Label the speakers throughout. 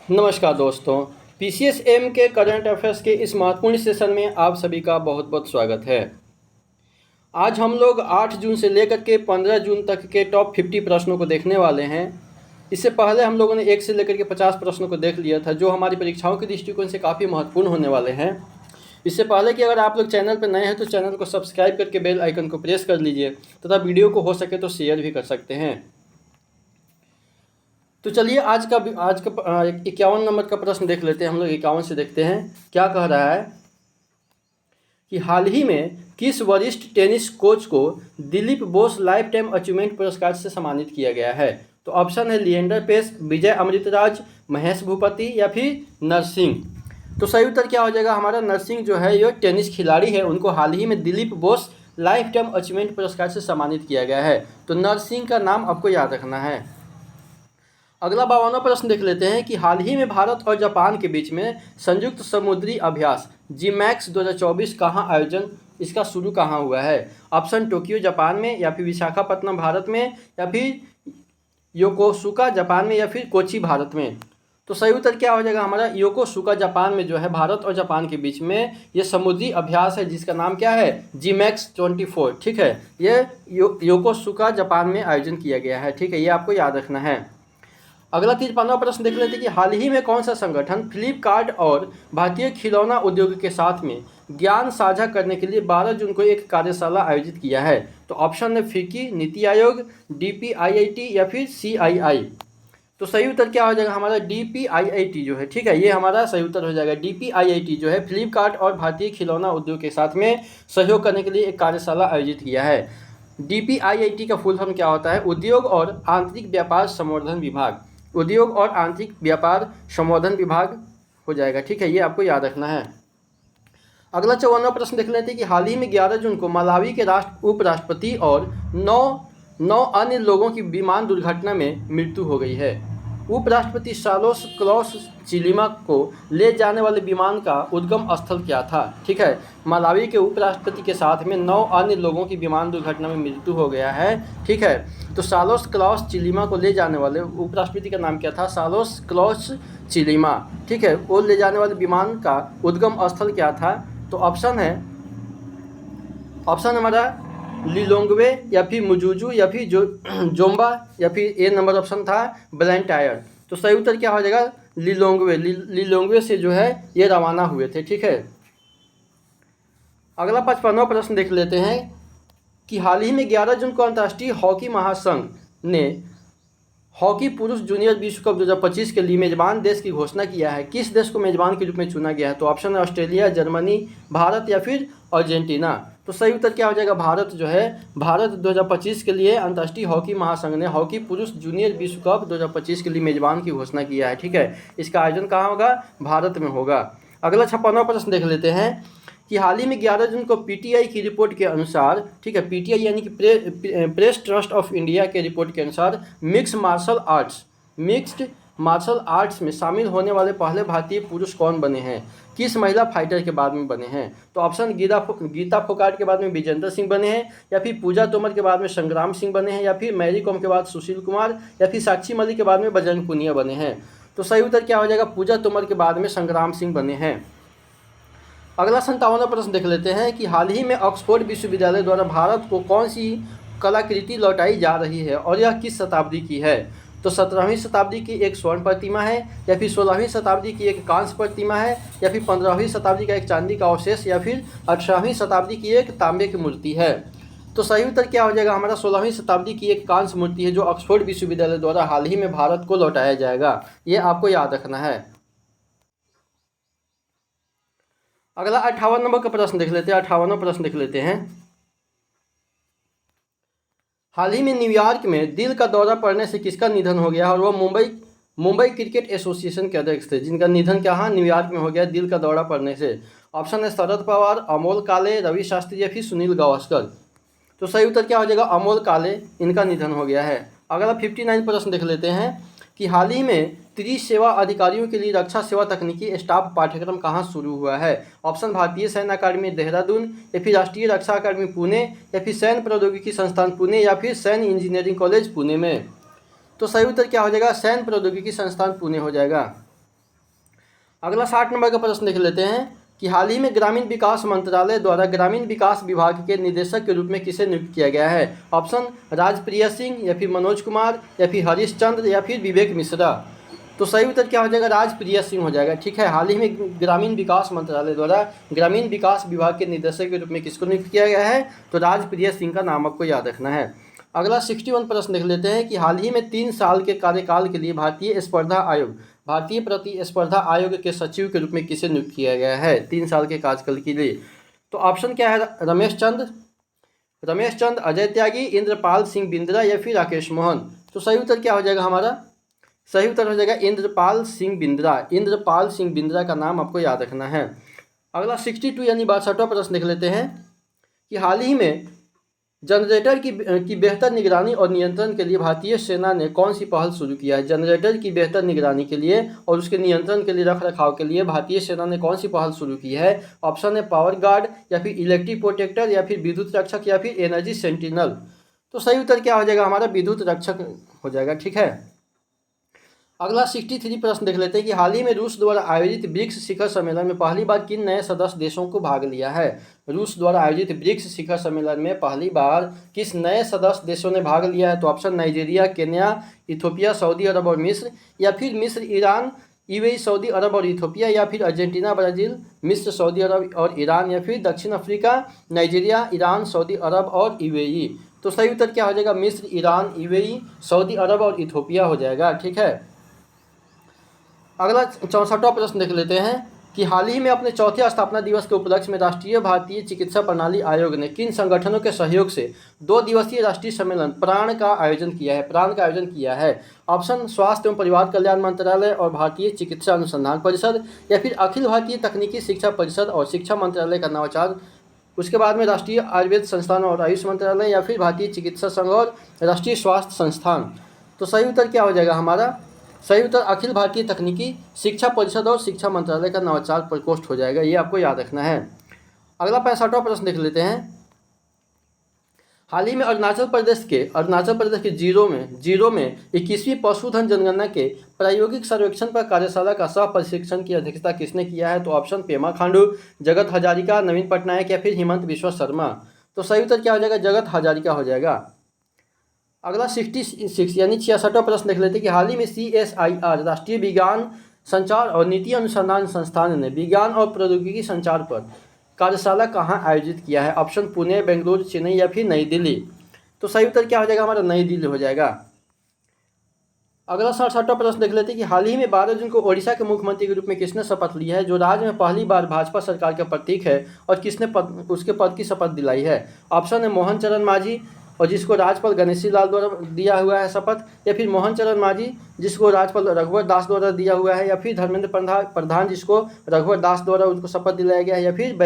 Speaker 1: नमस्कार दोस्तों। पीसीएसएम के करंट अफेयर्स के इस महत्वपूर्ण सेशन में आप सभी का बहुत बहुत स्वागत है। आज हम लोग 8 जून से लेकर के 15 जून तक के टॉप 50 प्रश्नों को देखने वाले हैं। इससे पहले हम लोगों ने 1 से लेकर के 50 प्रश्नों को देख लिया था, जो हमारी परीक्षाओं के दृष्टिकोण से काफ़ी महत्वपूर्ण होने वाले हैं। इससे पहले कि अगर आप लोग चैनल पर नए हैं तो चैनल को सब्सक्राइब करके बेल आइकन को प्रेस कर लीजिए तथा वीडियो को हो सके तो शेयर भी कर सकते हैं। तो चलिए आज का 51 नंबर का प्रश्न देख लेते हैं। हम लोग 51 से देखते हैं क्या कह रहा है कि हाल ही में किस वरिष्ठ टेनिस कोच को Dilip Bose life time achievement पुरस्कार से सम्मानित किया गया है। तो ऑप्शन है लिएंडर पेस, विजय अमृतराज, महेश भूपति या फिर नरसिंह। तो सही उत्तर क्या हो जाएगा हमारा? नरसिंह जो है ये टेनिस खिलाड़ी है, उनको हाल ही में Dilip Bose life time achievement पुरस्कार से सम्मानित किया गया है। तो नरसिंह का नाम आपको याद रखना है। अगला 52वां प्रश्न देख लेते हैं कि हाल ही में भारत और जापान के बीच में संयुक्त समुद्री अभ्यास जीमैक्स 2024 कहाँ आयोजन इसका शुरू कहाँ हुआ है? ऑप्शन टोक्यो जापान में, या फिर विशाखापट्टनम भारत में, या फिर योकोसुका जापान में, या फिर कोची भारत में। तो सही उत्तर क्या हो जाएगा हमारा? योकोसुका जापान में जो है भारत और जापान के बीच में ये समुद्री अभ्यास है, जिसका नाम क्या है? जीमैक्स 24। ठीक है, ये योकोसुका जापान में आयोजन किया गया है। ठीक है, ये आपको याद रखना है। अगला 53वां प्रश्न देख लेते हैं कि हाल ही में कौन सा संगठन फ्लिपकार्ट और भारतीय खिलौना उद्योग के साथ में ज्ञान साझा करने के लिए 12 जून को एक कार्यशाला आयोजित किया है? तो ऑप्शन है फिक्की, नीति आयोग, डीपीआईआईटी या फिर सीआईआई। तो सही उत्तर क्या हो जाएगा हमारा? डीपीआईआईटी जो है, ठीक है, ये हमारा सही उत्तर हो जाएगा। डीपीआईआईटी जो है फ्लिपकार्ट और भारतीय खिलौना उद्योग के साथ में सहयोग करने के लिए एक कार्यशाला आयोजित किया है। डीपीआईआईटी का फुल फॉर्म क्या होता है? उद्योग और आंतरिक व्यापार संवर्धन विभाग। उद्योग और आंतरिक व्यापार संवर्धन विभाग हो जाएगा। ठीक है, ये आपको याद रखना है। अगला 54वां प्रश्न देख लेते हैं कि हाल ही में 11 जून को मलावी के उपराष्ट्रपति और 9 अन्य लोगों की विमान दुर्घटना में मृत्यु हो गई है। उपराष्ट्रपति सार्लोस क्लॉस चिलिमा को ले जाने वाले विमान का उद्गम स्थल क्या था? ठीक है, मलावी के उपराष्ट्रपति के साथ में 9 अन्य लोगों की विमान दुर्घटना में मृत्यु हो गया है। ठीक है, तो सार्लोस क्लॉस चिलिमा को ले जाने वाले उपराष्ट्रपति का नाम क्या था? सार्लोस क्लॉस चिलिमा। ठीक है, वो ले जाने वाले विमान का उद्गम स्थल क्या था? तो ऑप्शन हमारा लिलोंगवे या फिर मुजुजू या फिर जोम्बा या फिर ए नंबर ऑप्शन था ब्लैंटायर। तो सही उत्तर क्या हो जाएगा? लिलोंगवे। लिलोंगवे से जो है ये रवाना हुए थे। ठीक है, अगला 55वां प्रश्न देख लेते हैं कि हाल ही में 11 जून को अंतर्राष्ट्रीय हॉकी महासंघ ने हॉकी पुरुष जूनियर विश्व कप 2025 के लिए मेजबान देश की घोषणा किया है। किस देश को मेजबान के रूप में चुना गया है? तो ऑप्शन है ऑस्ट्रेलिया, जर्मनी, भारत या फिर अर्जेंटीना। तो सही उत्तर क्या हो जाएगा? भारत जो है, भारत 2025 के लिए अंतर्राष्ट्रीय हॉकी महासंघ ने हॉकी पुरुष जूनियर विश्व कप 2025 के लिए मेजबान की घोषणा किया है। ठीक है, इसका आयोजन कहाँ होगा? भारत में होगा। अगला 56वां प्रश्न देख लेते हैं कि हाल ही में 11 जून को पीटीआई की रिपोर्ट के अनुसार, ठीक है, पीटीआई यानी कि प्रेस ट्रस्ट ऑफ इंडिया के रिपोर्ट के अनुसार मिक्स्ड मार्शल आर्ट्स में शामिल होने वाले पहले भारतीय पुरुष कौन बने हैं? किस महिला फाइटर के बाद में बने हैं? तो ऑप्शन गीता फोगाट के बाद में विजेंद्र सिंह बने हैं, या फिर पूजा तोमर के बाद में संग्राम सिंह बने हैं, या फिर मैरी कॉम के बाद सुशील कुमार, या फिर साक्षी मलिक के बाद में बजरंग पुनिया बने हैं। तो सही उत्तर क्या हो जाएगा? पूजा तोमर के बाद में संग्राम सिंह बने हैं। अगला 57वां प्रश्न देख लेते हैं कि हाल ही में ऑक्सफोर्ड विश्वविद्यालय द्वारा भारत को कौन सी कलाकृति लौटाई जा रही है और यह किस शताब्दी की है? तो 17वीं शताब्दी की एक स्वर्ण प्रतिमा है, या फिर 16वीं शताब्दी की एक कांस्य प्रतिमा है, या फिर 15वीं शताब्दी का एक चांदी का अवशेष, या फिर 18वीं शताब्दी की एक तांबे की मूर्ति है। तो सही उत्तर क्या हो जाएगा हमारा? 16वीं शताब्दी की एक कांस्य मूर्ति है, जो ऑक्सफोर्ड विश्वविद्यालय द्वारा हाल ही में भारत को लौटाया जाएगा। ये आपको याद रखना है। अगला 58 नंबर का प्रश्न देख लेते हैं। 58वां प्रश्न देख लेते हैं। हाल ही में न्यूयॉर्क में दिल का दौरा पड़ने से किसका निधन हो गया और वह मुंबई क्रिकेट एसोसिएशन के अध्यक्ष थे, जिनका निधन कहाँ? न्यूयॉर्क में हो गया दिल का दौरा पड़ने से। ऑप्शन है शरद पवार, अमोल काले, रवि शास्त्री या फिर सुनील गावस्कर। तो सही उत्तर क्या हो जाएगा? अमोल काले, इनका निधन हो गया है। अगला 59 प्रश्न देख लेते हैं कि हाल ही में त्रिसेवा अधिकारियों के लिए रक्षा सेवा तकनीकी स्टाफ पाठ्यक्रम कहाँ शुरू हुआ है? ऑप्शन भारतीय सैन्य अकादमी देहरादून, या फिर राष्ट्रीय रक्षा अकादमी पुणे, या फिर सैन्य प्रौद्योगिकी संस्थान पुणे, या फिर सैन्य इंजीनियरिंग कॉलेज पुणे में। तो सही उत्तर क्या हो जाएगा? सैन्य प्रौद्योगिकी संस्थान पुणे हो जाएगा। अगला 60 नंबर का प्रश्न देख लेते हैं कि हाल ही में ग्रामीण विकास मंत्रालय द्वारा ग्रामीण विकास विभाग के निदेशक के रूप में किसे नियुक्त किया गया है। ऑप्शन राजप्रिया सिंह, या फिर मनोज कुमार, या फिर हरीश चंद्र, या फिर विवेक मिश्रा। तो सही उत्तर क्या हो जाएगा, राजप्रिया सिंह हो जाएगा। ठीक है, हाल ही में ग्रामीण विकास मंत्रालय द्वारा ग्रामीण विकास विभाग के निदेशक के रूप में किसको नियुक्त किया गया है, तो राजप्रिया सिंह का नाम आपको याद रखना है। अगला 61 प्रश्न देख लेते हैं कि हाल ही में 3 साल के कार्यकाल के लिए भारतीय प्रतिस्पर्धा आयोग के सचिव के रूप में किसे नियुक्त किया गया है 3 साल के कार्यकाल के लिए। तो ऑप्शन क्या है, रमेश चंद्र, अजय त्यागी, इंद्रपाल सिंह बिंद्रा, या फिर राकेश मोहन। तो सही उत्तर क्या हो जाएगा हमारा, सही उत्तर हो जाएगा इंद्रपाल सिंह बिंद्रा का नाम आपको याद रखना है। अगला 62 यानी 62वां प्रश्न देख लेते हैं कि हाल ही में जनरेटर की बेहतर निगरानी और नियंत्रण के लिए भारतीय सेना ने कौन सी पहल शुरू किया है। जनरेटर की बेहतर निगरानी के लिए और उसके नियंत्रण के लिए, रख रखाव के लिए भारतीय सेना ने कौन सी पहल शुरू की है। ऑप्शन है पावर गार्ड, या फिर इलेक्ट्रिक प्रोटेक्टर, या फिर विद्युत रक्षक, या फिर एनर्जी सेंटिनल। तो सही उत्तर क्या हो जाएगा हमारा, विद्युत रक्षक हो जाएगा। ठीक है, अगला 63 प्रश्न देख लेते हैं कि हाल ही में रूस द्वारा आयोजित ब्रिक्स शिखर सम्मेलन में पहली बार किन नए सदस्य देशों को भाग लिया है। रूस द्वारा आयोजित ब्रिक्स शिखर सम्मेलन में पहली बार किस नए सदस्य देशों ने भाग लिया है। तो option Nigeria, Kenya, Ethiopia, Saudi Arab और मिस्र, या फिर मिस्र, ईरान, यूएई, सऊदी अरब और इथोपिया, या फिर अर्जेंटीना, ब्राज़ील, मिस्र, सऊदी अरब और ईरान, या फिर दक्षिण Africa, Nigeria, Iran, Saudi Arab और यूएई। तो सही उत्तर क्या हो जाएगा, मिस्र, ईरान, यूएई, सऊदी अरब और इथोपिया हो जाएगा। ठीक है, अगला 64वां प्रश्न देख लेते हैं कि हाल ही में अपने चौथे स्थापना दिवस के उपलक्ष्य में राष्ट्रीय भारतीय चिकित्सा प्रणाली आयोग ने किन संगठनों के सहयोग से 2 दिवसीय राष्ट्रीय सम्मेलन प्राण का आयोजन किया है। ऑप्शन स्वास्थ्य एवं परिवार कल्याण मंत्रालय और भारतीय चिकित्सा अनुसंधान परिषद, या फिर अखिल भारतीय तकनीकी शिक्षा परिषद और शिक्षा मंत्रालय का नवाचार, उसके बाद में राष्ट्रीय आयुर्वेद संस्थान और आयुष मंत्रालय, या फिर भारतीय चिकित्सा संघ और राष्ट्रीय स्वास्थ्य संस्थान। तो सही उत्तर क्या हो जाएगा हमारा, सही उत्तर अखिल भारतीय तकनीकी शिक्षा परिषद और शिक्षा मंत्रालय का नवाचार प्रकोष्ठ हो जाएगा। ये आपको याद रखना है। अगला 65वां प्रश्न देख लेते हैं। हाल ही में अरुणाचल प्रदेश के जीरो में 21वीं पशुधन जनगणना के प्रायोगिक सर्वेक्षण पर कार्यशाला का सह प्रशिक्षण की अध्यक्षता किसने किया है। तो ऑप्शन पेमा खांडू, जगत हजारिका, नवीन पटनायक, या फिर हिमंत बिश्वा शर्मा। तो सही उत्तर क्या हो जाएगा, जगत हजारिका हो जाएगा। अगला 66 यानी 66वां प्रश्न देख लेते हैं कि हाल ही में CSIR राष्ट्रीय विज्ञान संचार और नीति अनुसंधान संस्थान ने विज्ञान और प्रौद्योगिकी संचार पर कार्यशाला कहाँ आयोजित किया है। ऑप्शन पुणे, बेंगलुरु, चेन्नई, या फिर नई दिल्ली। तो सही उत्तर क्या हो जाएगा हमारा, नई दिल्ली हो जाएगा। अगला 67वां प्रश्न देख लेते हैं कि हाल ही में 12 जून को ओडिशा के मुख्यमंत्री के रूप में किसने शपथ लिया है, जो राज्य में पहली बार भाजपा सरकार का प्रतीक है, और किसने उसके पद की शपथ दिलाई है। ऑप्शन है मोहन चरण मांझी, और जिसको राज्यपाल गणेशी लाल द्वारा दिया हुआ है शपथ, या फिर मोहन चरण मांझी जिसको राज्यपाल रघुवर दास द्वारा दिया हुआ है, या फिर धर्मेंद्र प्रधान जिसको रघुवर दास द्वारा उनको शपथ दिलाया गया है, या फिर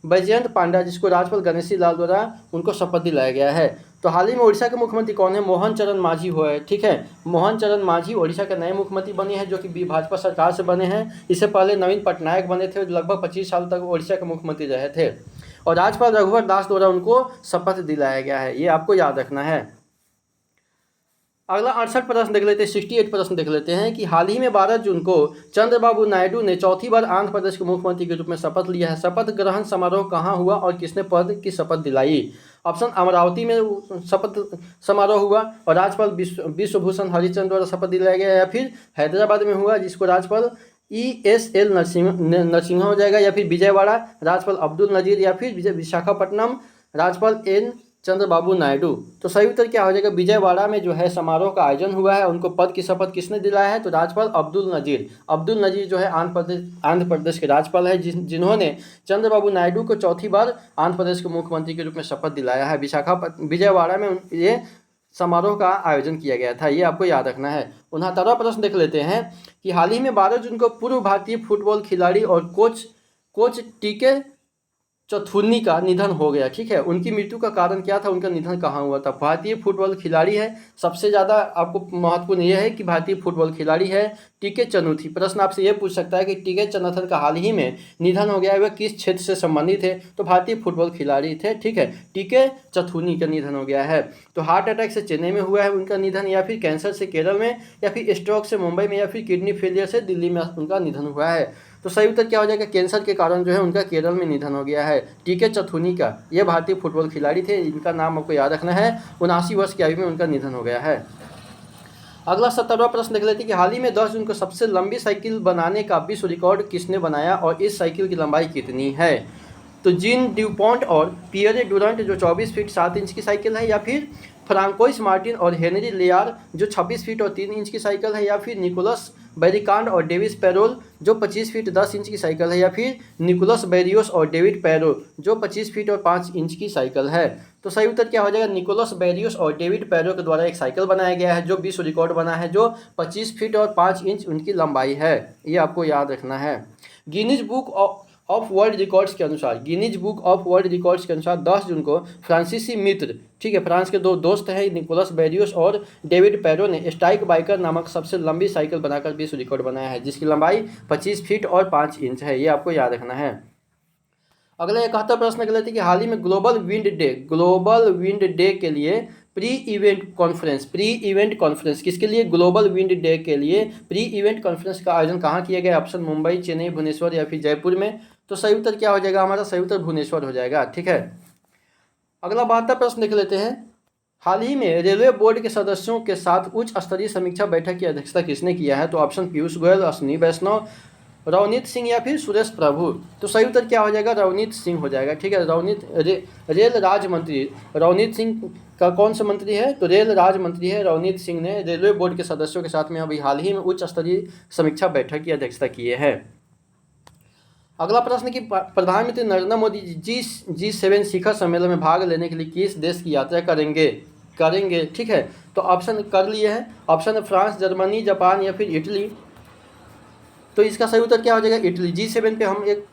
Speaker 1: बैजयंत पांडा जिसको राज्यपाल गणेशी लाल द्वारा उनको शपथ दिलाया गया है। तो हाल ही में ओडिशा के मुख्यमंत्री कौन है, मोहन चरण मांझी हुआ है। ठीक है, मोहन चरण मांझी ओडिशा के नए मुख्यमंत्री बने हैं, जो कि भाजपा सरकार से बने हैं। इससे पहले नवीन पटनायक बने थे, लगभग 25 साल तक ओडिशा के मुख्यमंत्री रहे थे, और राज्यपाल रघुवर दास द्वारा उनको शपथ दिलाया गया है। ये आपको याद रखना है। अगला 68 प्रश्न देख लेते हैं, 68 प्रश्न देख लेते हैं कि हाल ही में 12 जून को चंद्रबाबू नायडू ने चौथी बार आंध्र प्रदेश के मुख्यमंत्री के रूप में शपथ लिया है। शपथ ग्रहण समारोह कहाँ हुआ और किसने पद की शपथ दिलाई। ऑप्शन अमरावती में शपथ समारोह हुआ और राज्यपाल विश्वभूषण हरिचंद्र द्वारा शपथ दिलाया गया, या फिर हैदराबाद में हुआ जिसको राज्यपाल ESL नरसिंह हो जाएगा, या फिर विजयवाड़ा राज्यपाल अब्दुल नजीर, या फिर विशाखापट्टनम राज्यपाल N चंद्रबाबू नायडू। तो सही उत्तर क्या हो जाएगा, विजयवाड़ा में जो है समारोह का आयोजन हुआ है, उनको पद की शपथ किसने दिलाया है, तो राज्यपाल अब्दुल नजीर जो है आंध्र प्रदेश के राज्यपाल है, जिन्होंने चंद्रबाबू नायडू को चौथी बार आंध्र प्रदेश के मुख्यमंत्री के रूप में शपथ दिलाया है। विजयवाड़ा में ये समारोह का आयोजन किया गया था। ये आपको याद रखना है। 69वां प्रश्न देख लेते हैं कि हाल ही में 12 जून को पूर्व भारतीय फुटबॉल खिलाड़ी और कोच चथुर्नी का निधन हो गया। ठीक है, उनकी मृत्यु का कारण क्या था, उनका निधन कहाँ हुआ था? भारतीय फुटबॉल खिलाड़ी है, सबसे ज़्यादा आपको महत्वपूर्ण यह है कि भारतीय फुटबॉल खिलाड़ी है टीके चनुथी। प्रश्न आपसे यह पूछ सकता है कि टीके चनाथन का हाल ही में निधन हो गया है, वह किस क्षेत्र से संबंधित है? तो भारतीय फुटबॉल खिलाड़ी थे। ठीक है, टीके चथुर्नी का निधन हो गया है। तो हार्ट अटैक से चेन्नई में हुआ है उनका निधन, या फिर कैंसर से केरल में, या फिर स्ट्रोक से मुंबई में, या फिर किडनी फेलियर से दिल्ली में उनका निधन हुआ है? तो सही उत्तर क्या हो जाएगा? कैंसर के कारण जो है उनका केरल में निधन हो गया है। टीके चथुर्नी का, ये भारतीय फुटबॉल खिलाड़ी थे, इनका नाम आपको याद रखना है। 79 वर्ष की आयु में उनका निधन हो गया है। अगला 17वां प्रश्न देख लेते हैं कि हाल ही में 10 जून को सबसे लंबी साइकिल बनाने का विश्व रिकॉर्ड किसने बनाया और इस साइकिल की लंबाई कितनी है? तो जीन ड्यूपॉन्ट और पियरे डुरंट जो 24 फीट 7 इंच की साइकिल है, या फिर फ्रांकोइस मार्टिन और हेनरी लेयार जो 26 फीट और 3 इंच की साइकिल है, या फिर निकोलस बेरिकांड और डेविस पैरोल जो 25 फीट 10 इंच की साइकिल है, या फिर निकोलस बेरियोस और डेविड पैरो जो 25 फीट और 5 इंच की साइकिल है? तो सही उत्तर क्या हो जाएगा? निकोलस बेरियोस और डेविड पैरो के द्वारा एक साइकिल बनाया गया है जो विश्व रिकॉर्ड बना है, जो 25 फीट और 5 इंच उनकी लंबाई है। ये आपको याद रखना है। Guinness book of world records के अनुसार, Guinness book of world records के अनुसार 10 जून को फ्रांसीसी मित्र, ठीक है, फ्रांस के दो दोस्त हैं निकोलस बेरियोस और डेविड पैरो ने स्ट्राइक बाइकर नामक सबसे लंबी साइकिल बनाकर विश्व रिकॉर्ड बनाया है, जिसकी लंबाई 25 फीट और 5 इंच है। ये आपको याद रखना है। अगला 71 प्रश्न लेते हैं कि हाल ही में ग्लोबल विंड डे के लिए प्री इवेंट कॉन्फ्रेंस किसके लिए? ग्लोबल विंड डे के लिए प्री इवेंट कॉन्फ्रेंस का आयोजन कहाँ किया गया? ऑप्शन मुंबई, चेन्नई, भुवनेश्वर या फिर जयपुर में। तो सही उत्तर क्या हो जाएगा? हमारा सही उत्तर भुवनेश्वर हो जाएगा। ठीक है, अगला 72 प्रश्न देख लेते हैं। हाल ही में रेलवे बोर्ड के सदस्यों के साथ उच्च स्तरीय समीक्षा बैठक की अध्यक्षता किसने किया है? तो ऑप्शन पीयूष गोयल, अश्विनी वैष्णव, रवनीत सिंह या फिर सुरेश प्रभु। तो सही उत्तर क्या हो जाएगा? रवनीत सिंह हो जाएगा। ठीक है, रेल राज्य मंत्री रवनीत सिंह का कौन सा मंत्री है? तो रेल राज्य मंत्री है रवनीत सिंह ने रेलवे बोर्ड के सदस्यों के साथ में अभी हाल ही में उच्च स्तरीय समीक्षा बैठक की अध्यक्षता किए हैं। अगला प्रश्न कि प्रधानमंत्री नरेंद्र मोदी G7 शिखर सम्मेलन में भाग लेने के लिए किस देश की यात्रा करेंगे? ठीक है, तो ऑप्शन कर लिए हैं। ऑप्शन है फ्रांस, जर्मनी, जापान या फिर इटली। तो इसका सही उत्तर क्या हो जाएगा? इटली। G7 पे हम एक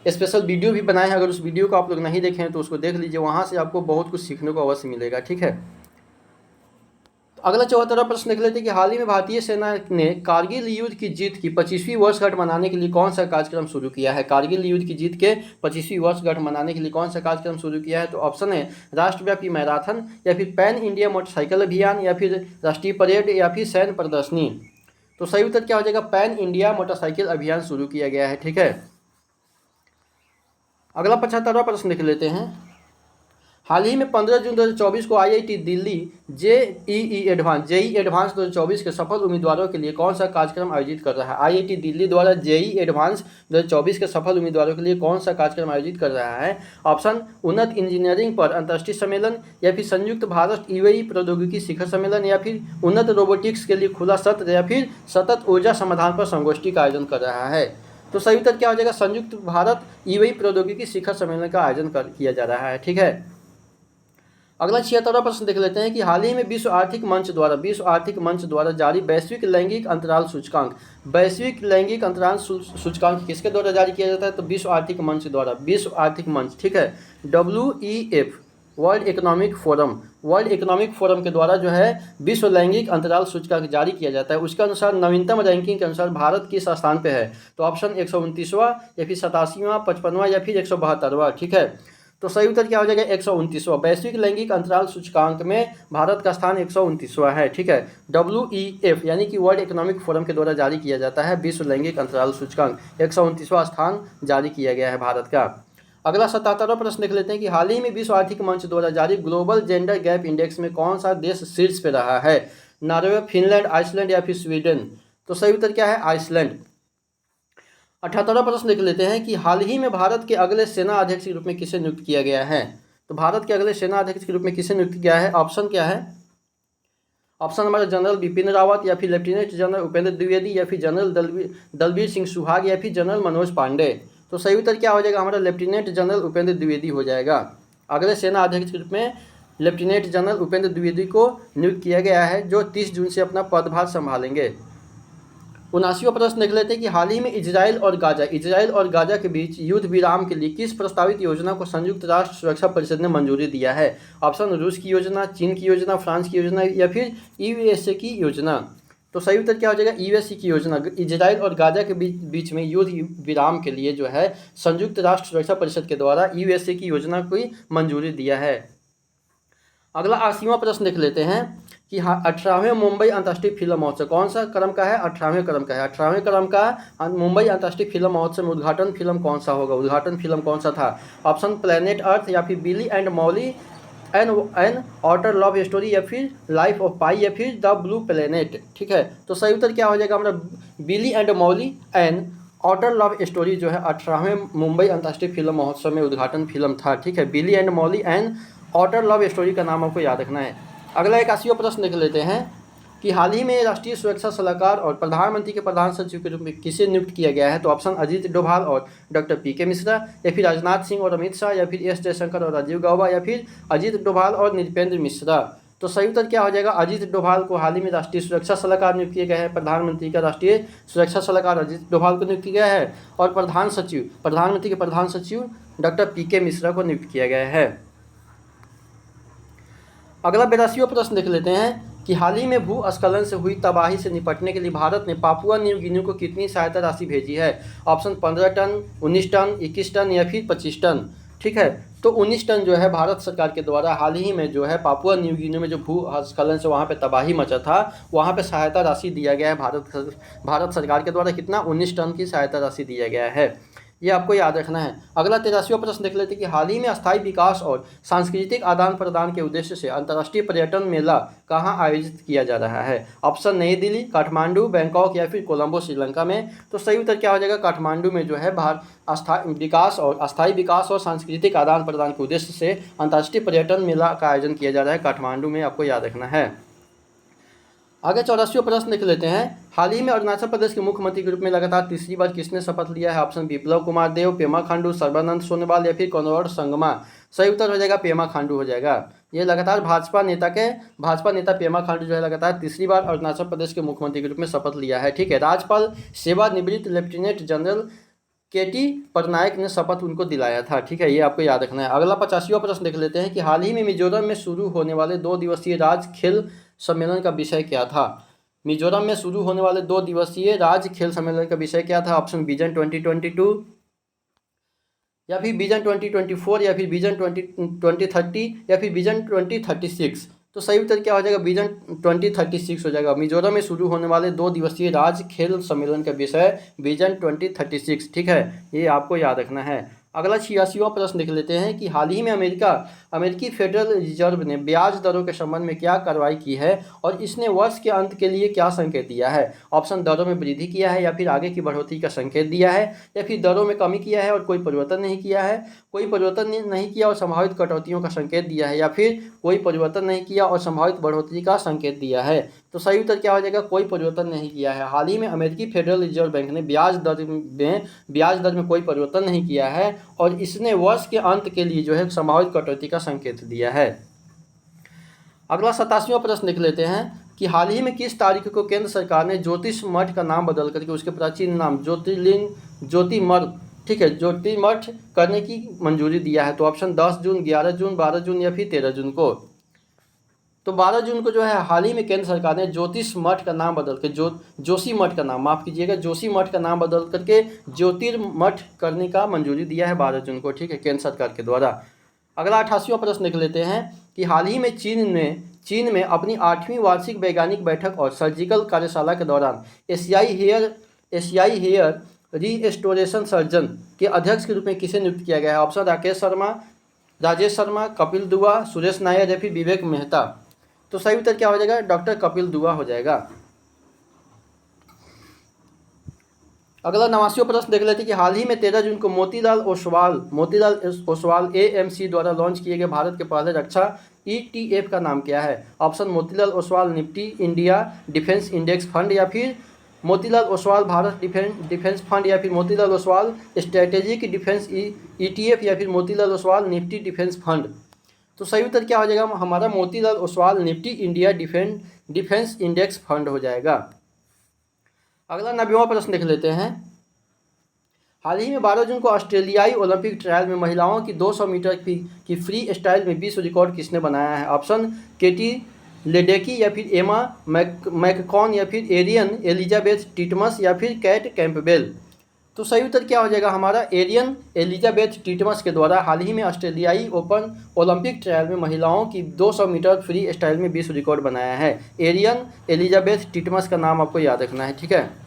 Speaker 1: स्पेशल वीडियो भी बनाए हैं, अगर उस वीडियो को आप लोग नहीं देखें तो उसको देख लीजिए, वहाँ से आपको बहुत कुछ सीखने को अवश्य मिलेगा। ठीक है, तो अगला 74वां प्रश्न देख लेते हैं कि हाल ही में भारतीय सेना ने कारगिल युद्ध की जीत की 25वीं वर्षगांठ मनाने के लिए कौन सा कार्यक्रम शुरू किया है? कारगिल युद्ध की जीत के 25वीं वर्षगांठ मनाने के लिए कौन सा कार्यक्रम शुरू किया है? तो ऑप्शन है राष्ट्रव्यापी मैराथन, या फिर पैन इंडिया मोटरसाइकिल अभियान, या फिर राष्ट्रीय परेड, या फिर सैन्य प्रदर्शनी। तो सही उत्तर क्या हो जाएगा? पैन इंडिया मोटरसाइकिल अभियान शुरू किया गया है। ठीक है, अगला 75वां प्रश्न देख लेते हैं। हाल ही में 15 जून 2024 को IIT दिल्ली जेईई एडवांस 2024 के सफल उम्मीदवारों के लिए कौन सा कार्यक्रम आयोजित कर रहा है? IIT दिल्ली द्वारा जेईई एडवांस 2024 के सफल उम्मीदवारों के लिए कौन सा कार्यक्रम आयोजित कर रहा है? ऑप्शन उन्नत इंजीनियरिंग पर अंतर्राष्ट्रीय सम्मेलन, या फिर संयुक्त भारत EVE प्रौद्योगिकी शिखर सम्मेलन, या फिर उन्नत रोबोटिक्स के लिए खुला सत्र, या फिर सतत ऊर्जा समाधान पर संगोष्ठी का आयोजन कर रहा है? तो सही उत्तर क्या हो जाएगा? संयुक्त भारत EVE प्रौद्योगिकी शिखर सम्मेलन का आयोजन किया जा रहा है। ठीक है, अगला 76वां प्रश्न देख लेते हैं कि हाल ही में विश्व आर्थिक मंच द्वारा जारी वैश्विक लैंगिक अंतराल सूचकांक किसके द्वारा जारी किया जाता है? तो विश्व आर्थिक मंच, ठीक है, WEF वर्ल्ड इकोनॉमिक फोरम के द्वारा जो है विश्व लैंगिक अंतराल सूचकांक जारी किया जाता है। उसके अनुसार नवीनतम रैंकिंग के अनुसार भारत किस स्थान पे है? तो ऑप्शन 129वां, या फिर 87वां, 55वां, या फिर 172वां। ठीक है, तो सही उत्तर क्या हो जाएगा? 129वां। वैश्विक लैंगिक अंतराल सूचकांक में भारत का स्थान 129वां है। ठीक है, WEF यानी कि वर्ल्ड इकोनॉमिक फोरम के द्वारा जारी किया जाता है विश्व लैंगिक अंतराल सूचकांक, 129वां स्थान जारी किया गया है भारत का। अगला 77वां प्रश्न देख लेते हैं कि हाल ही में विश्व आर्थिक मंच द्वारा जारी ग्लोबल जेंडर गैप इंडेक्स में कौन सा देश शीर्ष पे रहा है? नॉर्वे, फिनलैंड, आइसलैंड या फिर स्वीडन। तो सही उत्तर क्या है? आइसलैंड। 78वां प्रश्न देख लेते हैं कि हाल ही में भारत के अगले सेना अध्यक्ष के रूप में किसे नियुक्त किया गया है? तो भारत के अगले सेना अध्यक्ष के रूप में किसे नियुक्त किया है? ऑप्शन क्या है? ऑप्शन हमारा जनरल बिपिन रावत, या फिर लेफ्टिनेंट जनरल उपेंद्र द्विवेदी, या फिर जनरल दलबीर सिंह सुहाग, या फिर जनरल मनोज पांडे। तो सही उत्तर क्या हो जाएगा? हमारा लेफ्टिनेंट जनरल उपेंद्र द्विवेदी हो जाएगा। अगले सेना अध्यक्ष के रूप में लेफ्टिनेंट जनरल उपेंद्र द्विवेदी को नियुक्त किया गया है, जो 30 जून से अपना पदभार संभालेंगे। 79वां प्रश्न देख लेते हैं कि हाल ही में इजराइल और गाजा के बीच युद्ध विराम के लिए किस प्रस्तावित योजना को संयुक्त राष्ट्र सुरक्षा परिषद ने मंजूरी दिया है? ऑप्शन रूस की योजना, चीन की योजना, फ्रांस की योजना या फिर यूएसए की योजना। तो सही उत्तर क्या हो जाएगा? यूएसए की योजना। इजराइल और गाजा के बीच में युद्ध विराम के लिए जो है संयुक्त राष्ट्र सुरक्षा परिषद के द्वारा यूएसए की योजना को मंजूरी दिया है। अगला 80वां प्रश्न देख लेते हैं कि 18वें मुंबई अंतर्राष्ट्रीय फिल्म महोत्सव कौन सा क्रम का है? 18वें क्रम का है। 18वें क्रम का मुंबई अंतर्राष्ट्रीय फिल्म महोत्सव में उद्घाटन फिल्म कौन सा होगा? उद्घाटन फिल्म कौन सा था? ऑप्शन प्लेनेट अर्थ या फिर Billy and Molly an otter love story या फिर लाइफ ऑफ पाई या फिर द ब्लू प्लेनेट। ठीक है, तो सही उत्तर क्या हो जाएगा हमारा? Billy and Molly an otter love story जो है 18वें मुंबई अंतर्राष्ट्रीय फिल्म महोत्सव में उद्घाटन फिल्म था। ठीक है, Billy and Molly and otter love story का नाम आपको याद रखना है। अगला 81वां प्रश्न देख लेते हैं कि हाल ही में राष्ट्रीय सुरक्षा सलाहकार और प्रधानमंत्री के प्रधान सचिव के रूप में किसे नियुक्त किया गया है? तो ऑप्शन अजीत डोभाल और डॉक्टर पीके मिश्रा या फिर राजनाथ सिंह और अमित शाह या फिर एस जयशंकर और राजीव गौबा या फिर अजीत डोभाल और नृपेंद्र मिश्रा। तो सही उत्तर क्या हो जाएगा? अजीत डोभाल को हाल ही में राष्ट्रीय सुरक्षा सलाहकार नियुक्त किया गया है। प्रधानमंत्री का राष्ट्रीय सुरक्षा सलाहकार अजीत डोभाल को नियुक्त किया गया है और प्रधानमंत्री के प्रधान सचिव डॉक्टर पीके मिश्रा को नियुक्त किया गया है। अगला 82वां प्रश्न देख लेते हैं कि हाल ही में भूस्खलन से हुई तबाही से निपटने के लिए भारत ने पापुआ न्यू गिनी को कितनी सहायता राशि भेजी है? ऑप्शन 15 टन, 19 टन, 21 टन या फिर 25 टन। ठीक है, तो 19 टन जो है भारत सरकार के द्वारा हाल ही में जो है पापुआ न्यू गिनी में जो भूस्खलन से वहाँ पे तबाही मचा था वहाँ पे सहायता राशि दिया गया है। भारत सरकार के द्वारा कितना? 19 टन की सहायता राशि दिया गया है, ये आपको याद रखना है। अगला 83वां प्रश्न देख लेते हैं कि हाल ही में अस्थायी विकास और सांस्कृतिक आदान प्रदान के उद्देश्य से अंतर्राष्ट्रीय पर्यटन मेला कहाँ आयोजित किया जा रहा है? ऑप्शन नई दिल्ली, काठमांडू, बैंकॉक या फिर कोलंबो श्रीलंका में। तो सही उत्तर क्या हो जाएगा? काठमांडू में जो है अस्थायी विकास और सांस्कृतिक आदान प्रदान के उद्देश्य से अंतर्राष्ट्रीय पर्यटन मेला का आयोजन किया जा रहा है काठमांडू में, आपको याद रखना है। आगे 84वां प्रश्न देख लेते हैं। हाल ही में अरुणाचल प्रदेश के मुख्यमंत्री के रूप में लगातार तीसरी बार किसने शपथ लिया है? ऑप्शन बिप्लब कुमार देव, पेमा खांडू, सर्बानंद सोनोवाल या फिर कनौर संगमा। सही उत्तर हो जाएगा पेमा खांडू हो जाएगा। ये लगातार भाजपा नेता पेमा खांडू जो है लगातार तीसरी बार अरुणाचल प्रदेश के मुख्यमंत्री के रूप में शपथ लिया है। ठीक है, राज्यपाल सेवानिवृत्त लेफ्टिनेंट जनरल केटी पटनायक ने शपथ उनको दिलाया था। ठीक है, ये आपको याद रखना है। अगला 85वां प्रश्न देख लेते हैं कि हाल ही में मिजोरम में शुरू होने वाले 2 दिवसीय राज्य खेल सम्मेलन का विषय क्या था? मिजोरम में शुरू होने वाले 2 दिवसीय राज्य खेल सम्मेलन का विषय क्या था? ऑप्शन विजन 2022 या फिर विजन 2024 या फिर विजन 2030 या फिर विजन 2036। तो सही उत्तर क्या हो जाएगा? विजन 2036 हो जाएगा। मिजोरम में शुरू होने वाले 2 दिवसीय राज्य खेल सम्मेलन का विषय विजन 2036। ठीक है, ये आपको याद रखना है। अगला 86वां प्रश्न देख लेते हैं कि हाल ही में अमेरिकी फेडरल रिजर्व ने ब्याज दरों के संबंध में क्या कार्रवाई की है और इसने वर्ष के अंत के लिए क्या संकेत दिया है? ऑप्शन दरों में वृद्धि किया है या फिर आगे की बढ़ोतरी का संकेत दिया है या फिर दरों में कमी किया है और कोई परिवर्तन नहीं किया और संभावित कटौतियों का संकेत दिया है या फिर कोई परिवर्तन नहीं किया और संभावित बढ़ोतरी का संकेत दिया है। तो सही उत्तर क्या हो जाएगा? कोई परिवर्तन नहीं किया है। हाल ही में अमेरिकी फेडरल रिजर्व बैंक ने ब्याज दर में कोई परिवर्तन नहीं किया है और इसने वर्ष के अंत के लिए जो है संभावित कटौती का संकेत दिया है। अगला 87वां प्रश्न देख लेते हैं कि हाल ही में किस तारीख को केंद्र सरकार ने ज्योतिष मठ का नाम बदल करके उसके प्राचीन नाम ज्योतिर्मठ ठीक है ज्योतिर्मठ करने की मंजूरी दिया है? तो ऑप्शन 10 जून, 11 जून, 12 जून या फिर 13 जून को। तो 12 जून को जो है हाल ही में केंद्र सरकार ने ज्योतिष मठ का नाम बदल के जोशी मठ का नाम जोशी मठ का नाम बदल करके ज्योतिर्मठ करने का मंजूरी दिया है 12 जून को। ठीक है, केंद्र सरकार के द्वारा। अगला 88वां प्रश्न देख लेते हैं कि हाल ही में चीन में अपनी 8वीं वार्षिक वैज्ञानिक बैठक और सर्जिकल कार्यशाला के दौरान एशियाई हेयर रीस्टोरेशन सर्जन के अध्यक्ष के रूप में किसे नियुक्त किया गया है? ऑप्शन राजेश शर्मा, कपिल दुआ, सुरेश नायर या फिर विवेक मेहता। तो सही उत्तर क्या हो जाएगा? डॉक्टर कपिल दुआ हो जाएगा। अगला 89वां प्रश्न देख लेते हैं कि हाल ही में 13 जून को मोतीलाल ओसवाल AMC द्वारा लॉन्च किए गए भारत के पहले रक्षा ETF का नाम क्या है? Option Motilal Oswal Nifty India defence index fund या फिर मोतीलाल ओसवाल भारत डिफेंस फंड या फिर Motilal Oswal strategic defence ETF या फिर Motilal Oswal Nifty defence fund. तो सही उत्तर क्या हो जाएगा? हमारा Motilal Oswal Nifty India defence index fund हो जाएगा। अगला 90वां प्रश्न देख लेते हैं। हाल ही में 12 जून को ऑस्ट्रेलियाई ओलंपिक ट्रायल में महिलाओं की 200 मीटर की फ्री स्टाइल में विश्व रिकॉर्ड किसने बनाया है? ऑप्शन केटी लेडेकी या फिर एमा मैककॉन या फिर एरियन एलिजाबेथ टिटमस या फिर कैट कैंपबेल। तो सही उत्तर क्या हो जाएगा हमारा? एरियन एलिजाबेथ टिटमस के द्वारा हाल ही में ऑस्ट्रेलियाई ओपन ओलंपिक ट्रायल में महिलाओं की 200 मीटर फ्री स्टाइल में विश्व रिकॉर्ड बनाया है। एरियन एलिजाबेथ टिटमस का नाम आपको याद रखना है, ठीक है।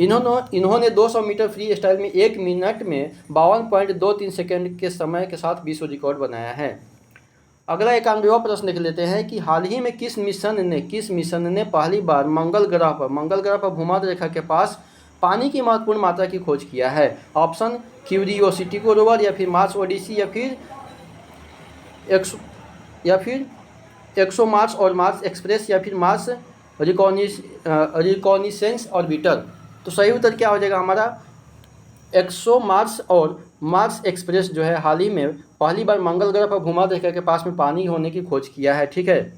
Speaker 1: इन्होंने 200 मीटर फ्री स्टाइल में 1 मिनट में 52.23 सेकेंड के समय के साथ विश्व रिकॉर्ड बनाया है। अगला 91वां प्रश्न देख लेते हैं कि हाल ही में किस मिशन ने पहली बार मंगल ग्रह पर भूमध्य रेखा के पास पानी की महत्वपूर्ण मात्रा की खोज किया है? ऑप्शन क्यूरियोसिटी को रोवर या फिर मार्स ओडिसी या फिर एक्सो मार्स और मार्स एक्सप्रेस या फिर मार्स रिकॉनिसेंस ऑर्बिटर। तो सही उत्तर क्या हो जाएगा हमारा? एक्सो मार्स और मार्स एक्सप्रेस जो है हाल ही में पहली बार मंगल ग्रह पर भूमध्य रेखा के पास में पानी होने की खोज किया है, ठीक है।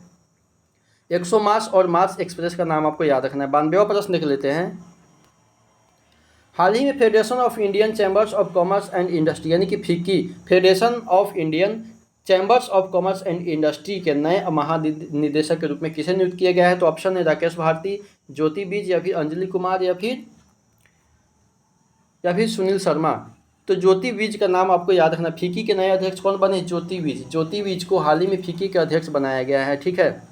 Speaker 1: एक्सो मार्स और मार्स एक्सप्रेस का नाम आपको याद रखना है। 92वां प्रश्न देख लेते हैं। हाल ही में federation of Indian chambers of commerce and industry यानी कि FICCI federation of Indian chambers of commerce and industry के नए महानिदेशक के रूप में किसे नियुक्त किया गया है? तो ऑप्शन है राकेश भारती, ज्योति बीज या फिर अंजलि कुमार या फिर सुनील शर्मा। तो ज्योति बीज का नाम आपको याद रखना। फिक्की के नए अध्यक्ष कौन बने? ज्योति बीज को हाल ही में फिक्की के अध्यक्ष बनाया गया है, ठीक है।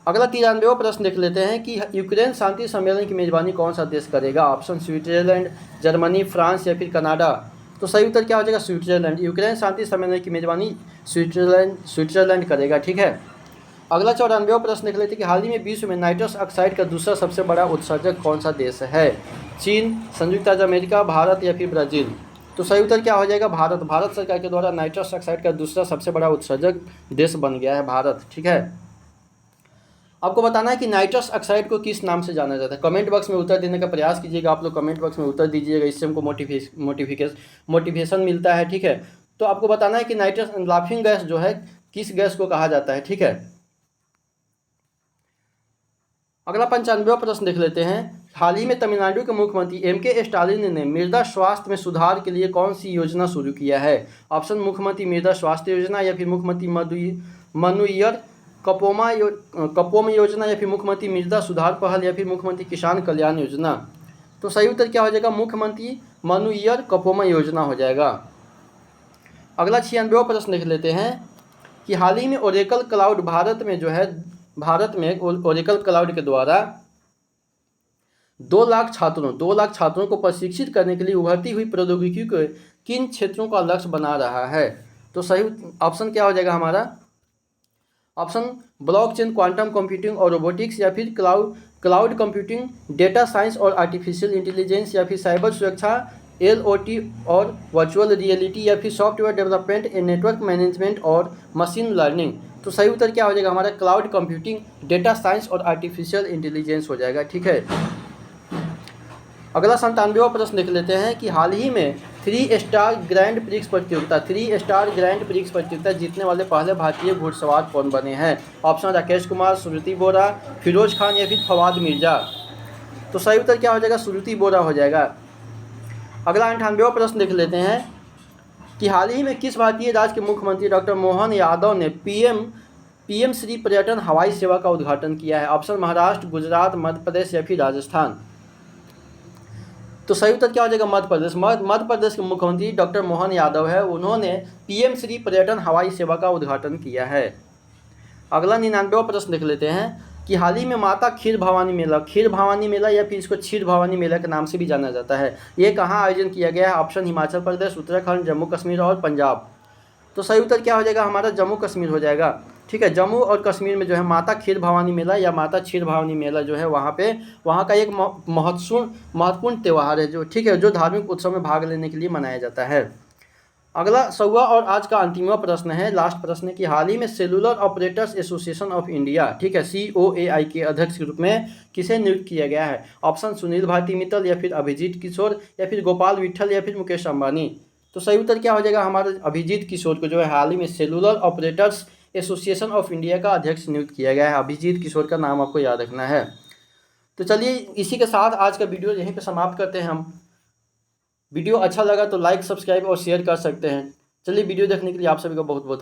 Speaker 1: अगला 93वां प्रश्न देख लेते हैं कि यूक्रेन शांति सम्मेलन की मेजबानी कौन सा देश करेगा? ऑप्शन स्विट्जरलैंड, जर्मनी, फ्रांस या फिर कनाडा। तो सही उत्तर क्या हो जाएगा? स्विट्जरलैंड। यूक्रेन शांति सम्मेलन की मेजबानी स्विट्जरलैंड करेगा, ठीक है। अगला 94वां प्रश्न देख लेते हैं कि हाल ही में विश्व में नाइट्रस ऑक्साइड का दूसरा सबसे बड़ा उत्सर्जक कौन सा देश है? चीन, संयुक्त राज्य अमेरिका, भारत या फिर ब्राज़ील। तो सही उत्तर क्या हो जाएगा? भारत सरकार के द्वारा नाइट्रस ऑक्साइड का दूसरा सबसे बड़ा उत्सर्जक देश बन गया है भारत, ठीक है। आपको बताना है कि नाइट्रस ऑक्साइड को किस नाम से जाना जाता है। कमेंट बॉक्स में उत्तर देने का प्रयास कीजिएगा। आप लोग कमेंट बॉक्स में उत्तर दीजिएगा, इससे हमको मोटिवेशन मिलता है, ठीक है। तो आपको बताना है कि नाइट्रस लाफिंग गैस जो है किस गैस को कहा जाता है, ठीक है। अगला 95वां प्रश्न देख लेते हैं। हाल ही में तमिलनाडु के मुख्यमंत्री MK स्टालिन ने मृदा स्वास्थ्य में सुधार के लिए कौन सी योजना शुरू किया है? ऑप्शन मुख्यमंत्री मृदा स्वास्थ्य योजना या फिर मुख्यमंत्री मनुयर कपोम योजना या फिर मुख्यमंत्री मृदा सुधार पहल या फिर मुख्यमंत्री किसान कल्याण योजना। तो सही उत्तर क्या हो जाएगा? मुख्यमंत्री मनुयर कपोम योजना हो जाएगा। अगला 96वां प्रश्न देख लेते हैं कि हाल ही में ओरेकल क्लाउड भारत में ओरेकल क्लाउड के द्वारा 2 लाख छात्रों को प्रशिक्षित करने के लिए उभरती हुई प्रौद्योगिकी के किन क्षेत्रों का लक्ष्य बना रहा है? तो सही ऑप्शन क्या हो जाएगा हमारा? ऑप्शन ब्लॉकचेन, क्वांटम कंप्यूटिंग और रोबोटिक्स या फिर क्लाउड कंप्यूटिंग, डेटा साइंस और आर्टिफिशियल इंटेलिजेंस या फिर साइबर सुरक्षा, LOT और वर्चुअल रियलिटी या फिर सॉफ्टवेयर डेवलपमेंट, नेटवर्क मैनेजमेंट और मशीन लर्निंग। तो सही उत्तर क्या हो जाएगा हमारा? क्लाउड कंप्यूटिंग, डेटा साइंस और आर्टिफिशियल इंटेलिजेंस हो जाएगा, ठीक है। अगला 97वां प्रश्न देख लेते हैं कि हाल ही में 3 स्टार ग्रैंड प्रिक्स प्रतियोगिता जीतने वाले पहले भारतीय घुड़सवार कौन बने हैं? ऑप्शन राकेश कुमार, श्रुति बोरा, फिरोज खान या फिर फवाद मिर्जा। तो सही उत्तर क्या हो जाएगा? श्रुति बोरा हो जाएगा। अगला 98वां प्रश्न देख लेते हैं कि हाल ही में किस भारतीय राज्य के मुख्यमंत्री डॉक्टर मोहन यादव ने पीएम श्री पर्यटन हवाई सेवा का उद्घाटन किया है? ऑप्शन महाराष्ट्र, गुजरात, मध्य प्रदेश या फिर राजस्थान। तो सही उत्तर क्या हो जाएगा? मध्य प्रदेश के मुख्यमंत्री डॉक्टर मोहन यादव है, उन्होंने पीएम श्री पर्यटन हवाई सेवा का उद्घाटन किया है। अगला 99वां प्रश्न देख लेते हैं कि हाल ही में माता खीर भवानी मेला या फिर इसको क्षीर भवानी मेला के नाम से भी जाना जाता है, ये कहाँ आयोजन किया गया है? ऑप्शन हिमाचल प्रदेश, उत्तराखंड, जम्मू कश्मीर और पंजाब। तो सही उत्तर क्या हो जाएगा हमारा? जम्मू कश्मीर हो जाएगा, ठीक है। जम्मू और कश्मीर में जो है माता खीर भवानी मेला या माता क्षीर भवानी मेला जो है वहाँ का एक महत्वपूर्ण त्यौहार है जो, ठीक है, जो धार्मिक उत्सव में भाग लेने के लिए मनाया जाता है। अगला 100वां और आज का अंतिमवां प्रश्न है, लास्ट प्रश्न है कि हाल ही में cellular operators association of India, ठीक है, COAI के अध्यक्ष के रूप में किसे नियुक्त किया गया है? ऑप्शन सुनील भारती मित्तल या फिर अभिजीत किशोर या फिर गोपाल विट्ठल या फिर मुकेश अंबानी। तो सही उत्तर क्या हो जाएगा हमारा? अभिजीत किशोर को जो है हाल ही में cellular operators association of India का अध्यक्ष नियुक्त किया गया है। अभिजीत किशोर का नाम आपको याद रखना है। तो चलिए इसी के साथ आज का वीडियो यहीं पे समाप्त करते हैं हम। वीडियो अच्छा लगा तो लाइक, सब्सक्राइब और शेयर कर सकते हैं। चलिए वीडियो देखने के लिए आप सभी का बहुत बहुत धन्यवाद।